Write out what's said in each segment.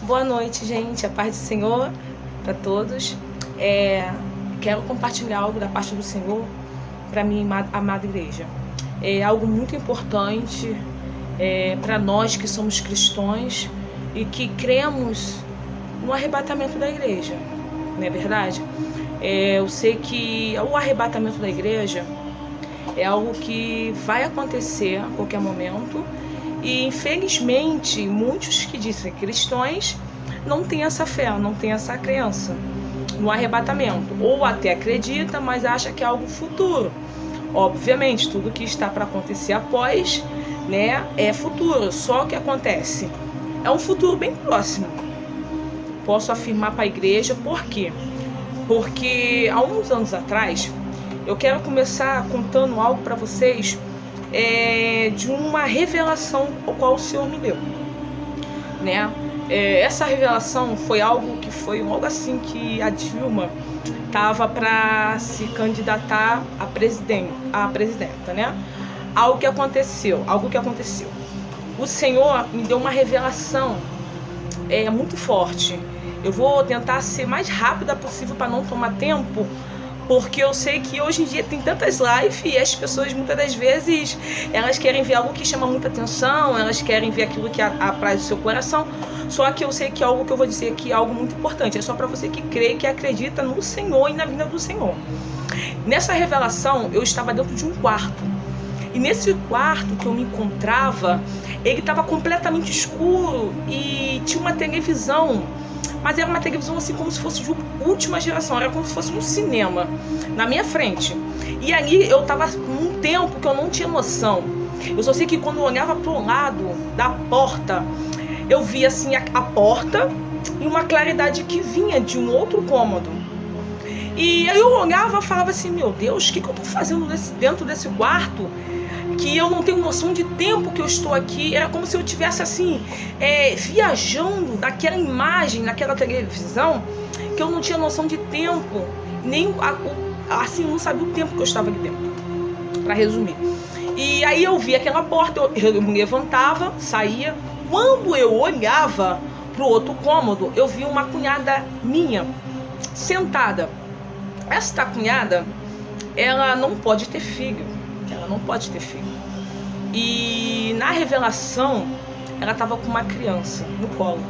Boa noite, gente. A paz do Senhor para todos. Quero compartilhar algo da parte do Senhor para minha amada igreja. É algo muito importante para nós que somos cristãos e que cremos no arrebatamento da igreja, não é verdade? Eu sei que o arrebatamento da igreja é algo que vai acontecer a qualquer momento. E infelizmente muitos que dizem cristãos não têm essa fé, não têm essa crença no arrebatamento, ou até acredita, mas acha que é algo futuro. Obviamente tudo que está para acontecer após, é futuro, só que acontece é um futuro bem próximo. Posso afirmar para a igreja. Por quê? Porque há uns anos atrás, eu quero começar contando algo para vocês de uma revelação ao qual o Senhor me deu, essa revelação foi algo assim que a Dilma estava para se candidatar a presidenta, algo que aconteceu. O Senhor me deu uma revelação muito forte. Eu vou tentar ser mais rápida possível para não tomar tempo, porque eu sei que hoje em dia tem tantas lives e as pessoas muitas das vezes elas querem ver algo que chama muita atenção, elas querem ver aquilo que apraz o seu coração. Só que eu sei que algo que eu vou dizer aqui é algo muito importante, é só para você que crê, que acredita no Senhor e na vinda do Senhor. Nessa revelação eu estava dentro de um quarto, e nesse quarto que eu me encontrava, ele estava completamente escuro e tinha uma televisão, mas era uma televisão assim como se fosse de última geração, era como se fosse um cinema na minha frente. E ali eu estava num tempo que eu não tinha noção. Eu só sei que quando eu olhava para o lado da porta, eu via assim a porta e uma claridade que vinha de um outro cômodo. E aí eu olhava e falava assim, meu Deus, o que eu estou fazendo dentro desse quarto? Que eu não tenho noção de tempo que eu estou aqui. Era como se eu estivesse assim, viajando naquela imagem, naquela televisão, que eu não tinha noção de tempo, nem assim, não sabia o tempo que eu estava ali dentro, para resumir. E aí eu vi aquela porta, eu me levantava, saía. Quando eu olhava para o outro cômodo, eu vi uma cunhada minha sentada. Esta cunhada, ela não pode ter filho. E na revelação, ela estava com uma criança no colo.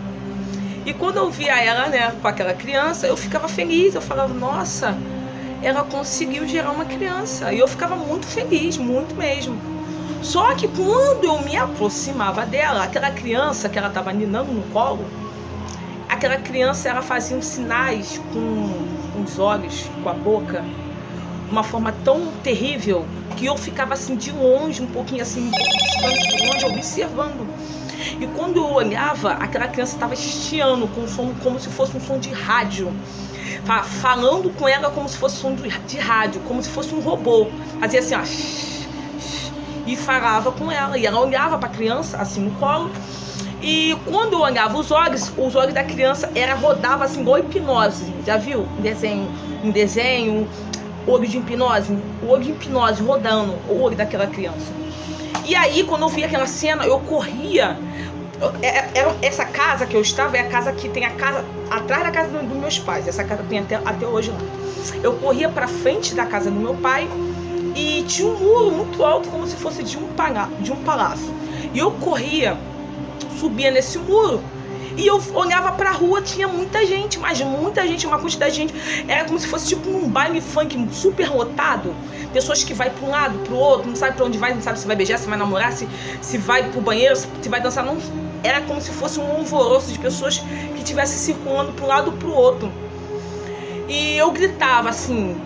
E quando eu via ela, com aquela criança, eu ficava feliz. Eu falava, nossa, ela conseguiu gerar uma criança. E eu ficava muito feliz, muito mesmo. Só que quando eu me aproximava dela, aquela criança que ela estava ninando no colo, aquela criança, ela fazia uns sinais com os olhos, com a boca, de uma forma tão terrível, que eu ficava assim de longe, um pouquinho assim, distante de longe, observando. E quando eu olhava, aquela criança estava estiando com um som, como se fosse um som de rádio, falando com ela como se fosse som de rádio, como se fosse um robô. Fazia assim, ó, e falava com ela, e ela olhava para a criança assim no colo. E quando eu olhava os olhos da criança rodava assim igual hipnose. Já viu? Um desenho, olho de hipnose rodando o olho daquela criança. E aí, quando eu vi aquela cena, eu corria. Essa casa que eu estava é a casa que tem atrás da casa dos meus pais. Essa casa tem até hoje lá. Eu corria para frente da casa do meu pai e tinha um muro muito alto, como se fosse de um palácio. E eu corria, subia nesse muro. E eu olhava pra rua, tinha muita gente, mas muita gente, uma quantidade de gente. Era como se fosse tipo um baile funk super lotado. Pessoas que vai pra um lado, pro outro, não sabe pra onde vai, não sabe se vai beijar, se vai namorar, se vai pro banheiro, se vai dançar. Não. Era como se fosse um alvoroço de pessoas que estivessem circulando pra um lado pro outro. E eu gritava assim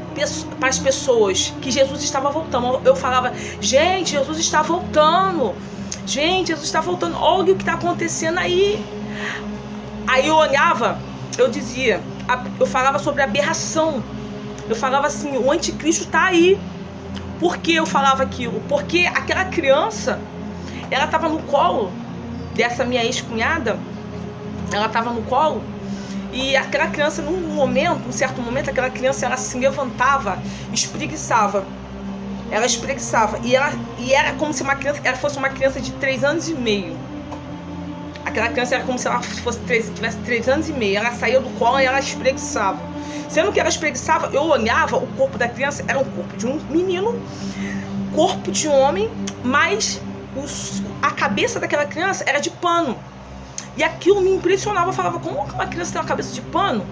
para as pessoas que Jesus estava voltando. Eu falava, gente, Jesus está voltando. Gente, Jesus está voltando. Olha o que está acontecendo aí. Aí eu olhava, eu falava sobre a aberração. Eu falava assim, o anticristo está aí. Por que eu falava aquilo? Porque aquela criança, ela estava no colo dessa minha ex-cunhada. Ela estava no colo. E aquela criança, num certo momento, aquela criança, ela se levantava, espreguiçava. Ela espreguiçava. E era como se ela fosse uma criança de 3 anos e meio. Aquela criança era como se ela tivesse 3 anos e meio. Ela saía do colo e ela espreguiçava. Sendo que ela espreguiçava, eu olhava, o corpo da criança era um corpo de um menino, corpo de homem, mas a cabeça daquela criança era de pano. E aquilo me impressionava. Eu falava, como que uma criança tem uma cabeça de pano?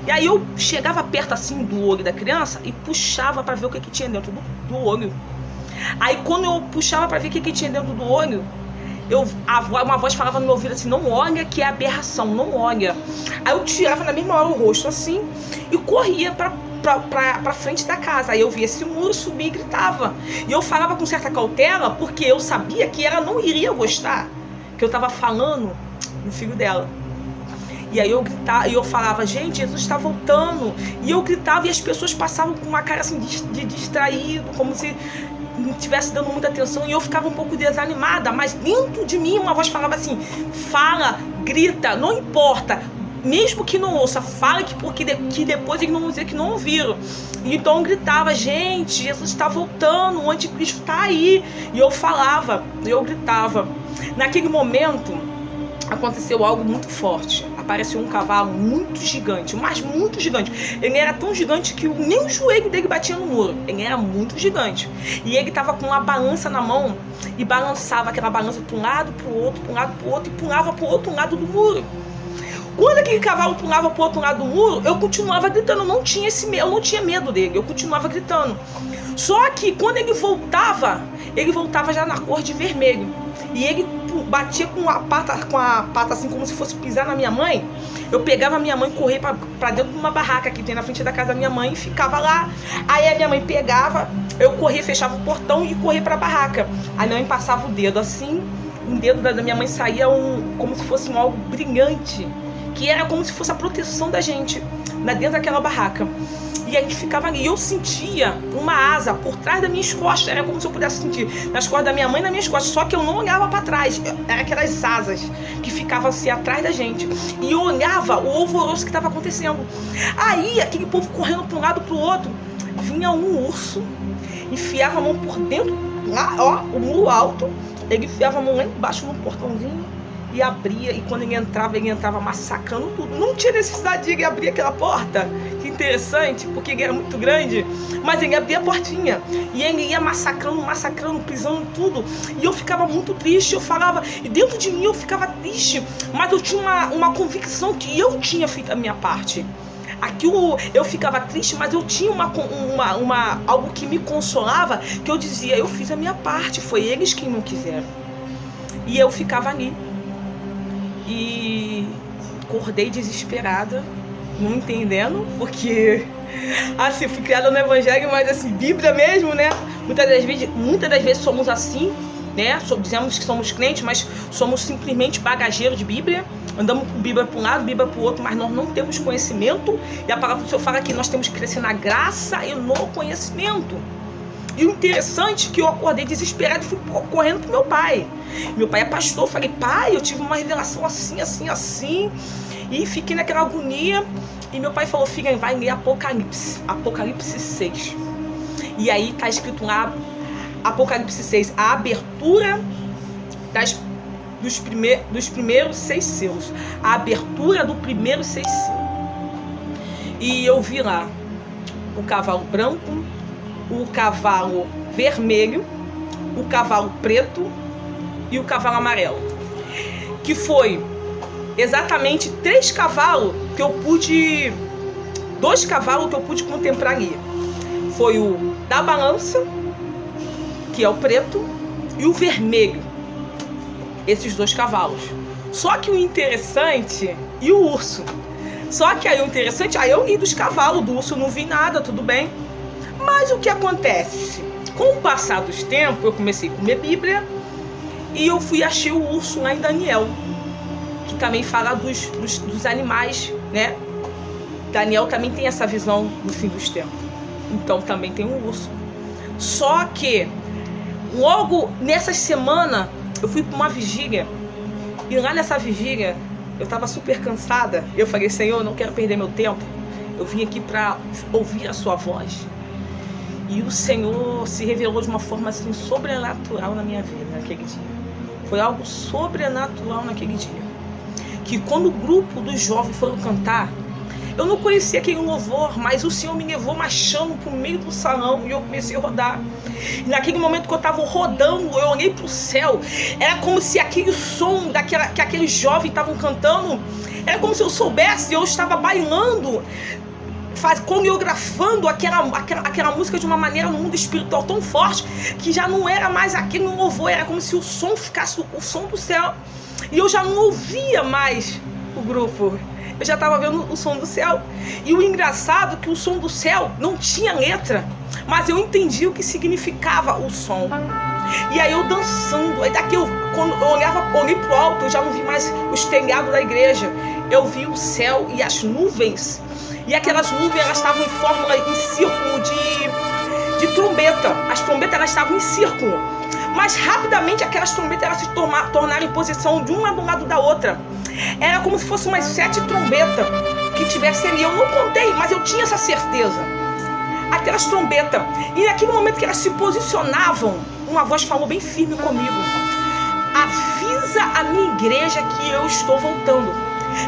E aí eu chegava perto assim do olho da criança e puxava para ver o que tinha dentro do olho. Aí quando eu puxava para ver o que tinha dentro do olho, uma voz falava no meu ouvido assim, não olha que é aberração, não olha. Aí eu tirava na mesma hora o rosto assim e corria pra frente da casa. Aí eu via esse muro subir e gritava. E eu falava com certa cautela porque eu sabia que ela não iria gostar que eu tava falando no filho dela. E aí eu gritava, e eu falava, gente, Jesus está voltando. E eu gritava e as pessoas passavam com uma cara assim de distraído, como se não estivesse dando muita atenção. E eu ficava um pouco desanimada, mas dentro de mim uma voz falava assim, fala, grita, não importa, mesmo que não ouça, fala porque depois eles não vão dizer que não ouviram. E então eu gritava, gente, Jesus está voltando, o anticristo está aí. E eu falava, eu gritava. Naquele momento aconteceu algo muito forte. Apareceu um cavalo muito gigante, mas muito gigante. Ele era tão gigante que nem o joelho dele batia no muro. Ele era muito gigante. E ele estava com uma balança na mão e balançava aquela balança para um lado, para o outro, para um lado, para o outro, e pulava para o outro lado do muro. Quando aquele cavalo pulava para o outro lado do muro, eu continuava gritando. Eu não tinha medo dele, eu continuava gritando. Só que quando ele voltava já na cor de vermelho. E ele batia com a pata assim, como se fosse pisar na minha mãe. Eu pegava a minha mãe e corria pra dentro de uma barraca que tem na frente da casa da minha mãe e ficava lá. Aí a minha mãe pegava, eu corria, fechava o portão e corria pra barraca. Aí a minha mãe passava o dedo assim, um dedo da minha mãe saía como se fosse algo brilhante, que era como se fosse a proteção da gente dentro daquela barraca. E a gente ficava ali, e eu sentia uma asa por trás das minhas costas, era como se eu pudesse sentir nas costas da minha mãe e nas minhas costas, só que eu não olhava para trás, eram aquelas asas que ficavam assim atrás da gente, e eu olhava o alvoroço que estava acontecendo. Aí aquele povo correndo para um lado para o outro, vinha um urso, enfiava a mão por dentro, lá, ó, o muro alto, ele enfiava a mão lá embaixo no portãozinho e abria, e quando ele entrava massacrando tudo. Não tinha necessidade de ele abrir aquela porta. Que interessante, porque ele era muito grande, mas ele abria a portinha e ele ia massacrando, pisando tudo. E eu ficava muito triste, eu falava, e dentro de mim eu ficava triste, mas eu tinha uma convicção que eu tinha feito a minha parte. Aquilo, eu ficava triste, mas eu tinha algo que me consolava, que eu dizia, eu fiz a minha parte, foi eles que não quiseram. E eu ficava ali. E acordei desesperada, não entendendo, porque assim, fui criada no evangelho, mas assim, Bíblia mesmo, né? Muitas das vezes somos assim, né? Dizemos que somos crentes, mas somos simplesmente bagageiros de Bíblia. Andamos com Bíblia para um lado, Bíblia para o outro, mas nós não temos conhecimento. E a palavra do Senhor fala que nós temos que crescer na graça e no conhecimento. E o interessante é que eu acordei desesperado e fui correndo pro meu pai. Meu pai é pastor, eu falei, pai, eu tive uma revelação assim, assim, assim. E fiquei naquela agonia. E meu pai falou, filha, vai ler Apocalipse 6. E aí tá escrito lá, Apocalipse 6, a abertura dos primeiros 6 selos. A abertura do primeiro 6 selos. E eu vi lá o cavalo branco, o cavalo vermelho, o cavalo preto e o cavalo amarelo. Que foi exatamente 2 cavalos que eu pude contemplar ali. Foi o da balança, que é o preto, e o vermelho. Esses 2 cavalos. Só que o interessante, e o urso. Só que aí o interessante, aí eu li dos cavalos, do urso eu não vi nada, tudo bem. Mas o que acontece? Com o passar dos tempos, eu comecei a comer Bíblia e eu achei o urso lá em Daniel, que também fala dos animais, né? Daniel também tem essa visão no fim dos tempos. Então também tem um urso. Só que logo nessa semana eu fui para uma vigília e lá nessa vigília eu estava super cansada. Eu falei, Senhor, eu não quero perder meu tempo. Eu vim aqui para ouvir a sua voz. E o Senhor se revelou de uma forma assim sobrenatural na minha vida naquele dia. Foi algo sobrenatural naquele dia. que quando o grupo dos jovens foram cantar, eu não conhecia aquele louvor, mas o Senhor me levou marchando pro meio do salão e eu comecei a rodar. E naquele momento que eu estava rodando, eu olhei pro céu. Era como se aquele som que aqueles jovens estavam cantando, era como se eu soubesse, eu estava bailando, coreografando aquela música de uma maneira no mundo espiritual tão forte, que já não era mais aquele louvor, era como se o som ficasse o som do céu. E eu já não ouvia mais o grupo. Eu já estava vendo o som do céu. E o engraçado é que o som do céu não tinha letra, mas eu entendi o que significava o som. E aí eu dançando, aí daqui quando eu olhei pro alto, eu já não vi mais os telhados da igreja. Eu vi o céu e as nuvens. E aquelas nuvens, elas estavam em forma, em círculo de trombeta. As trombetas, elas estavam em círculo. Mas rapidamente aquelas trombetas, elas se tornaram em posição de uma do lado da outra. Era como se fossem umas 7 trombetas que tivessem ali. Eu não contei, mas eu tinha essa certeza. Aquelas trombetas. E naquele momento que elas se posicionavam, uma voz falou bem firme comigo: avisa a minha igreja que eu estou voltando.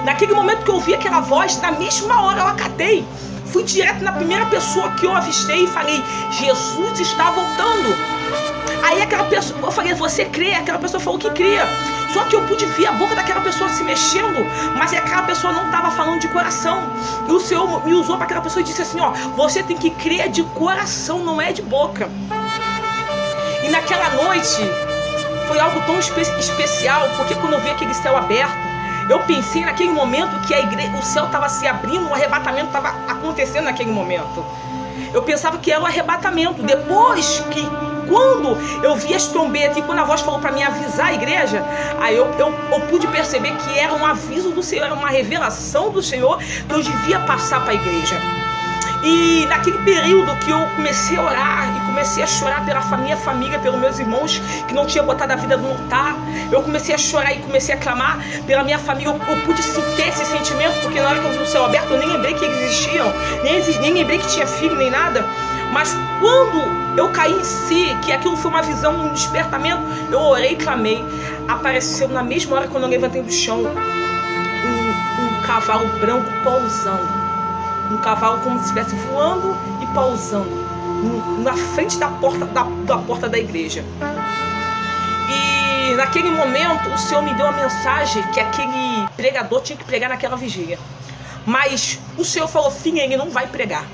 Naquele momento que eu ouvi aquela voz, na mesma hora eu acatei. Fui direto na primeira pessoa que eu avistei e falei: Jesus está voltando. Aí aquela pessoa, eu falei: você crê? Aquela pessoa falou que cria. Só que eu pude ver a boca daquela pessoa se mexendo, mas aquela pessoa não estava falando de coração. E o Senhor me usou para aquela pessoa e disse assim: ó, você tem que crer de coração, não é de boca. E naquela noite foi algo tão especial, porque quando eu vi aquele céu aberto, eu pensei naquele momento que o céu estava se abrindo, o arrebatamento estava acontecendo naquele momento. Eu pensava que era o arrebatamento. Depois que, quando eu vi as trombetas e quando a voz falou para mim avisar a igreja, aí eu pude perceber que era um aviso do Senhor, era uma revelação do Senhor que eu devia passar para a igreja. E naquele período que eu comecei a orar e comecei a chorar pela minha família, pelos meus irmãos que não tinham botado a vida no altar, eu comecei a chorar e comecei a clamar pela minha família. Eu pude sentir esse sentimento, porque na hora que eu vi o céu aberto, eu nem lembrei que eles existiam, nem lembrei que tinha filho, nem nada. Mas quando eu caí em si, que aquilo foi uma visão, um despertamento, eu orei e clamei. Apareceu na mesma hora quando eu levantei do chão um cavalo branco pousando. Um cavalo como se estivesse voando e pousando na frente da porta da igreja. E naquele momento o Senhor me deu uma mensagem que aquele pregador tinha que pregar naquela vigília. Mas o Senhor falou: filha, ele não vai pregar.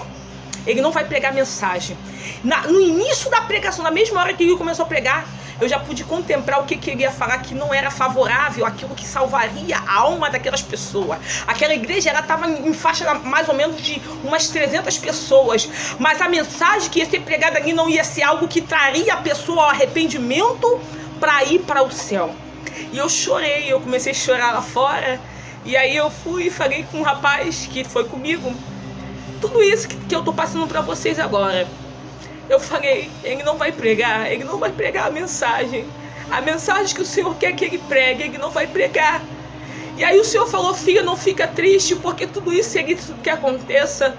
Ele não vai pregar mensagem. No início da pregação, na mesma hora que ele começou a pregar, eu já pude contemplar o que ele ia falar, que não era favorável àquilo que salvaria a alma daquelas pessoas. Aquela igreja, ela estava em faixa mais ou menos de umas 300 pessoas, mas a mensagem que ia ser pregada ali não ia ser algo que traria a pessoa ao arrependimento para ir para o céu. E eu chorei, eu comecei a chorar lá fora, e aí eu fui e falei com um rapaz que foi comigo, tudo isso que eu tô passando para vocês agora. Eu falei: ele não vai pregar a mensagem que o Senhor quer que ele pregue, ele não vai pregar. E aí o Senhor falou: filha, não fica triste, porque tudo isso é isso que aconteça,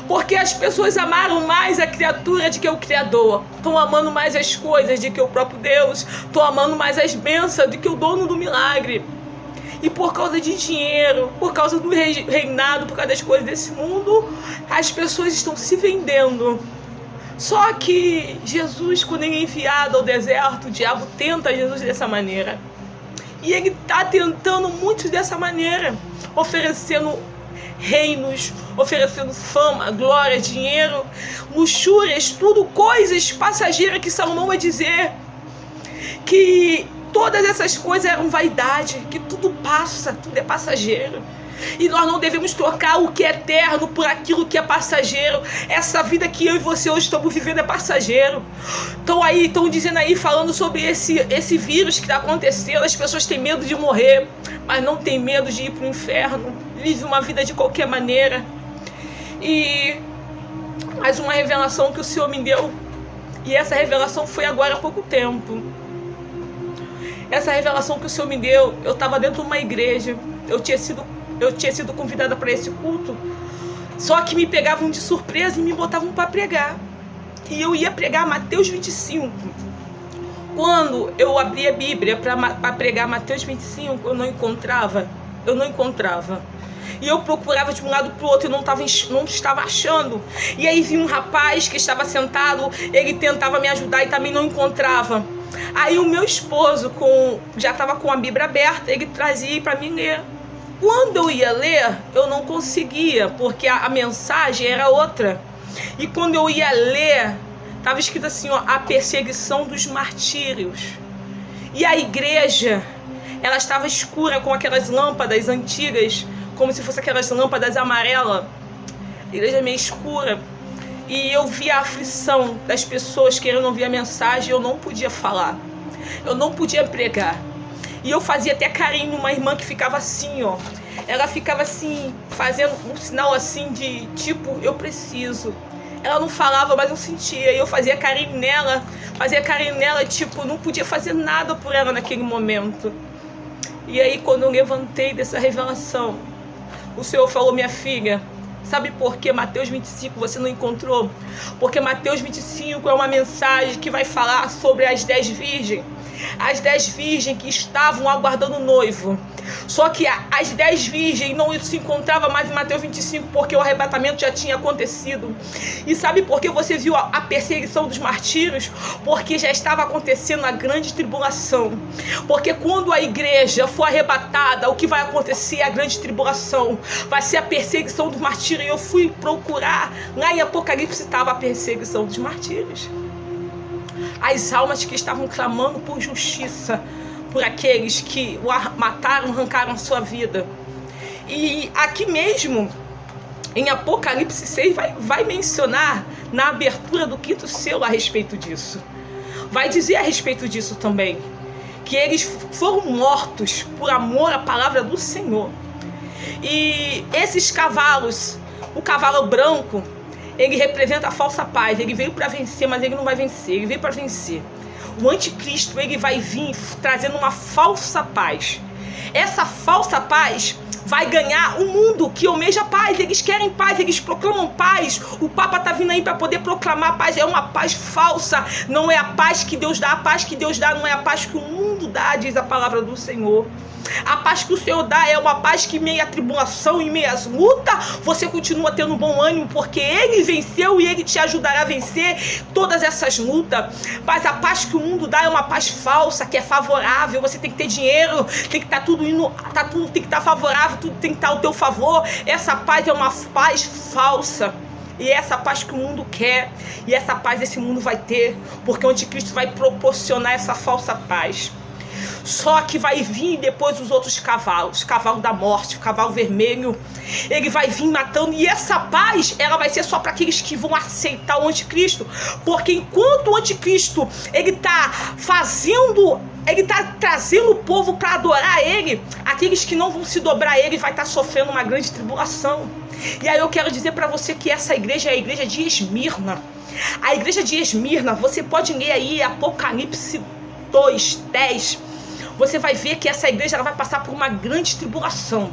porque as pessoas amaram mais a criatura do que o Criador, estão amando mais as coisas do que o próprio Deus, estão amando mais as bênçãos do que o dono do milagre. E por causa de dinheiro, por causa do reinado, por causa das coisas desse mundo, as pessoas estão se vendendo. Só que Jesus, quando ele é enviado ao deserto, o diabo tenta Jesus dessa maneira. E ele está tentando muitos dessa maneira, oferecendo reinos, oferecendo fama, glória, dinheiro, luxúrias, tudo coisas passageiras, que Salomão vai dizer que todas essas coisas eram vaidade, que tudo passa, tudo é passageiro. E nós não devemos trocar o que é eterno por aquilo que é passageiro. Essa vida que eu e você hoje estamos vivendo é passageiro. Estão dizendo aí, falando sobre esse vírus que está acontecendo. As pessoas têm medo de morrer, mas não têm medo de ir para o inferno. Vive uma vida de qualquer maneira. E mais uma revelação que o Senhor me deu. E essa revelação foi agora há pouco tempo. Essa revelação que o Senhor me deu, eu estava dentro de uma igreja. Eu tinha sido convidada para esse culto, só que me pegavam de surpresa e me botavam para pregar. E eu ia pregar Mateus 25. Quando eu abri a Bíblia para pregar Mateus 25, eu não encontrava eu não encontrava. E eu procurava de um lado para o outro e não estava achando. E aí vinha um rapaz que estava sentado, ele tentava me ajudar e também não encontrava. Aí o meu esposo já estava com a Bíblia aberta, ele trazia para mim ler. Quando eu ia ler, eu não conseguia, porque a mensagem era outra. E quando eu ia ler, estava escrito assim, ó, a perseguição dos martírios. E a igreja, ela estava escura com aquelas lâmpadas antigas, como se fosse aquelas lâmpadas amarelas. A igreja meio escura. E eu via a aflição das pessoas querendo ouvir a mensagem, eu não podia falar. Eu não podia pregar. E eu fazia até carinho numa irmã que ficava assim, ó. Ela ficava assim, fazendo um sinal assim de tipo, eu preciso. Ela não falava, mas eu sentia. E eu fazia carinho nela, tipo, não podia fazer nada por ela naquele momento. E aí, quando eu levantei dessa revelação, o Senhor falou, minha filha, sabe por que Mateus 25 você não encontrou? Porque Mateus 25 é uma mensagem que vai falar sobre as 10 virgens. As 10 virgens que estavam aguardando o noivo. Só que as 10 virgens não se encontravam mais em Mateus 25, porque o arrebatamento já tinha acontecido. E sabe por que você viu a perseguição dos martírios? Porque já estava acontecendo a grande tribulação. Porque quando a igreja for arrebatada, o que vai acontecer é a grande tribulação. Vai ser a perseguição dos martírios. E eu fui procurar, lá em Apocalipse estava a perseguição dos martírios. As almas que estavam clamando por justiça, por aqueles que o mataram, arrancaram a sua vida. E aqui mesmo, em Apocalipse 6, vai mencionar na abertura do 5º selo a respeito disso. Vai dizer a respeito disso também, que eles foram mortos por amor à palavra do Senhor. E esses cavalos, o cavalo branco, ele representa a falsa paz. Ele veio para vencer, mas ele não vai vencer. Ele veio para vencer. O anticristo, ele vai vir trazendo uma falsa paz. Essa falsa paz vai ganhar o mundo que almeja paz. Eles querem paz, eles proclamam paz. O Papa está vindo aí para poder proclamar paz. É uma paz falsa. Não é a paz que Deus dá. A paz que Deus dá não é a paz que o mundo dá, diz a palavra do Senhor. A paz que o Senhor dá é uma paz que, em meio à tribulação, em meio às lutas, você continua tendo bom ânimo, porque Ele venceu e Ele te ajudará a vencer todas essas lutas. Mas a paz que o mundo dá é uma paz falsa, que é favorável. Você tem que ter dinheiro, tem que estar tudo indo, tudo tem que estar favorável, tudo tem que estar ao teu favor. Essa paz é uma paz falsa. E essa paz que o mundo quer, e essa paz esse mundo vai ter, porque o anticristo vai proporcionar essa falsa paz. Só que vai vir depois os outros cavalos, cavalo da morte, o cavalo vermelho, ele vai vir matando, e essa paz, ela vai ser só para aqueles que vão aceitar o anticristo, porque enquanto o anticristo, ele tá trazendo o povo para adorar ele, aqueles que não vão se dobrar a ele vai estar sofrendo uma grande tribulação. E aí eu quero dizer para você que essa igreja é a igreja de Esmirna. A igreja de Esmirna, você pode ler aí Apocalipse 2:10, você vai ver que essa igreja ela vai passar por uma grande tribulação.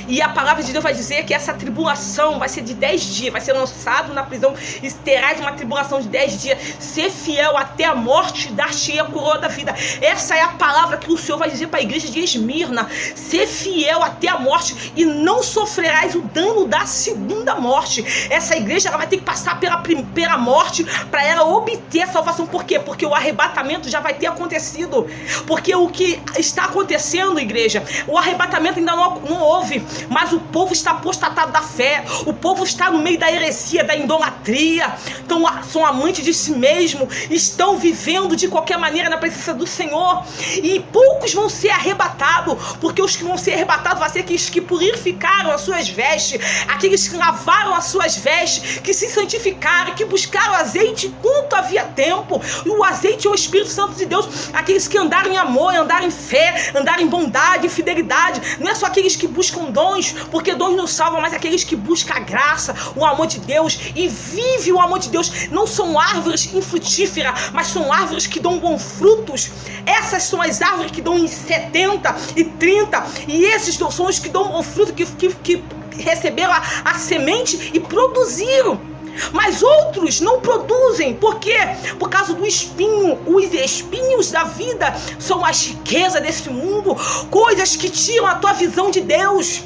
E a palavra de Deus vai dizer que essa tribulação vai ser de 10 dias, vai ser lançado na prisão e terás uma tribulação de 10 dias. Ser fiel até a morte, dar-te a coroa da vida. Essa é a palavra que o Senhor vai dizer para a igreja de Esmirna. Ser fiel até a morte e não sofrerás o dano da segunda morte. Essa igreja ela vai ter que passar pela primeira morte para ela obter a salvação. Por quê? Porque o arrebatamento já vai ter acontecido. Porque o que está acontecendo, igreja, o arrebatamento ainda não houve. Mas o povo está apostatado da fé. O povo está no meio da heresia, da idolatria. Então são amantes de si mesmo. Estão vivendo de qualquer maneira na presença do Senhor. E poucos vão ser arrebatados. Porque os que vão ser arrebatados vão ser aqueles que purificaram as suas vestes. Aqueles que lavaram as suas vestes. Que se santificaram. Que buscaram azeite enquanto havia tempo. E o azeite é o Espírito Santo de Deus. Aqueles que andaram em amor, andaram em fé, andaram em bondade, em fidelidade. Não é só aqueles que buscam dons, porque dons não salvam, mas aqueles que buscam a graça, o amor de Deus e vivem o amor de Deus. Não são árvores infrutíferas, mas são árvores que dão bons frutos. Essas são as árvores que dão em 70 e 30, e esses são os que dão bom fruto, que receberam a semente e produziram. Mas outros não produzem. Por quê? Por causa do espinho. Os espinhos da vida são as riquezas desse mundo, coisas que tiram a tua visão de Deus,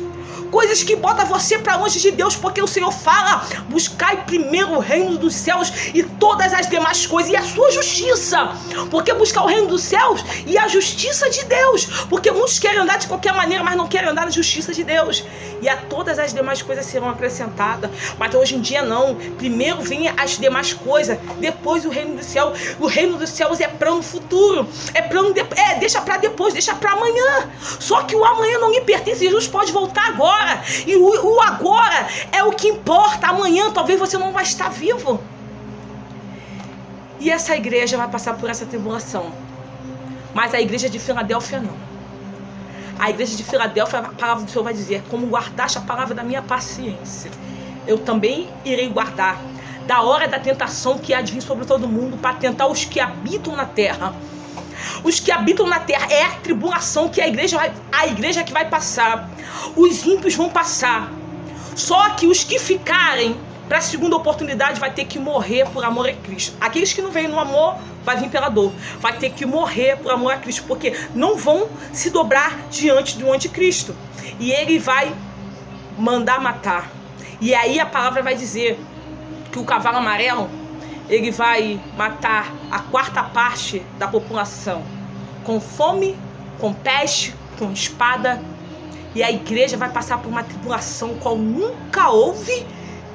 coisas que botam você para longe de Deus, porque o Senhor fala: buscai primeiro o reino dos céus e todas as demais coisas, e a sua justiça. Porque buscar o reino dos céus e a justiça de Deus, porque muitos querem andar de qualquer maneira, mas não querem andar na justiça de Deus, e a todas as demais coisas serão acrescentadas. Mas hoje em dia não, primeiro vem as demais coisas, depois o reino dos céus. O reino dos céus é plano futuro, é plano deixa para depois, deixa para amanhã. Só que o amanhã não lhe pertence, Jesus pode voltar agora. E o agora é o que importa. Amanhã talvez você não vai estar vivo. E essa igreja vai passar por essa tribulação. Mas a igreja de Filadélfia não. A igreja de Filadélfia, a palavra do Senhor vai dizer: como guardaste a palavra da minha paciência, eu também irei guardar da hora da tentação que há de vir sobre todo mundo, para tentar os que habitam na terra. Os que habitam na terra é a tribulação que a igreja que vai passar. Os ímpios vão passar. Só que os que ficarem para a segunda oportunidade vai ter que morrer por amor a Cristo. Aqueles que não vêm no amor vai vir pela dor. Vai ter que morrer por amor a Cristo, porque não vão se dobrar diante do anticristo. E ele vai mandar matar. E aí a palavra vai dizer que o cavalo amarelo, ele vai matar a quarta parte da população, com fome, com peste, com espada. E a igreja vai passar por uma tribulação qual nunca houve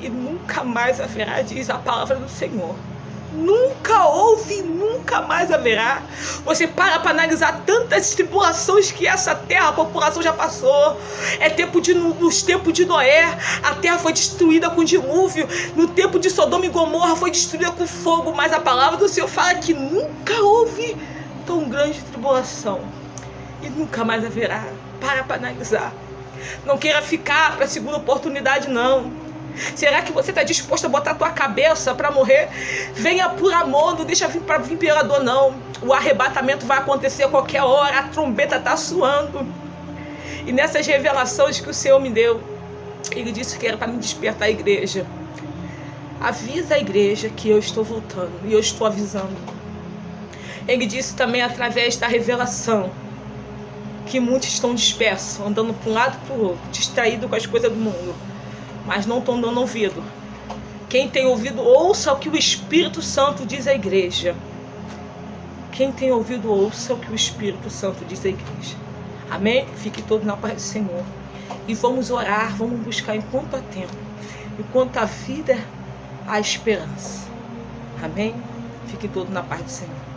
e nunca mais haverá, diz a palavra do Senhor. Nunca houve, nunca mais haverá. Você para analisar tantas tribulações que essa terra, a população já passou. Nos tempos de Noé, a terra foi destruída com dilúvio. No tempo de Sodoma e Gomorra foi destruída com fogo. Mas a palavra do Senhor fala que nunca houve tão grande tribulação e nunca mais haverá. Para analisar. Não queira ficar para a segunda oportunidade, não. Será que você está disposto a botar a tua cabeça para morrer? Venha por amor, não deixa vir pela dor, não. O arrebatamento vai acontecer a qualquer hora, a trombeta está suando. E nessas revelações que o Senhor me deu, Ele disse que era para me despertar a igreja. Avisa a igreja que eu estou voltando, e eu estou avisando. Ele disse também através da revelação que muitos estão dispersos, andando para um lado e para o outro, distraídos com as coisas do mundo, mas não estão dando ouvido. Quem tem ouvido, ouça o que o Espírito Santo diz à igreja. Quem tem ouvido, ouça o que o Espírito Santo diz à igreja. Amém? Fique todos na paz do Senhor. E vamos orar, vamos buscar enquanto há tempo. Enquanto há vida, há esperança. Amém? Fique todos na paz do Senhor.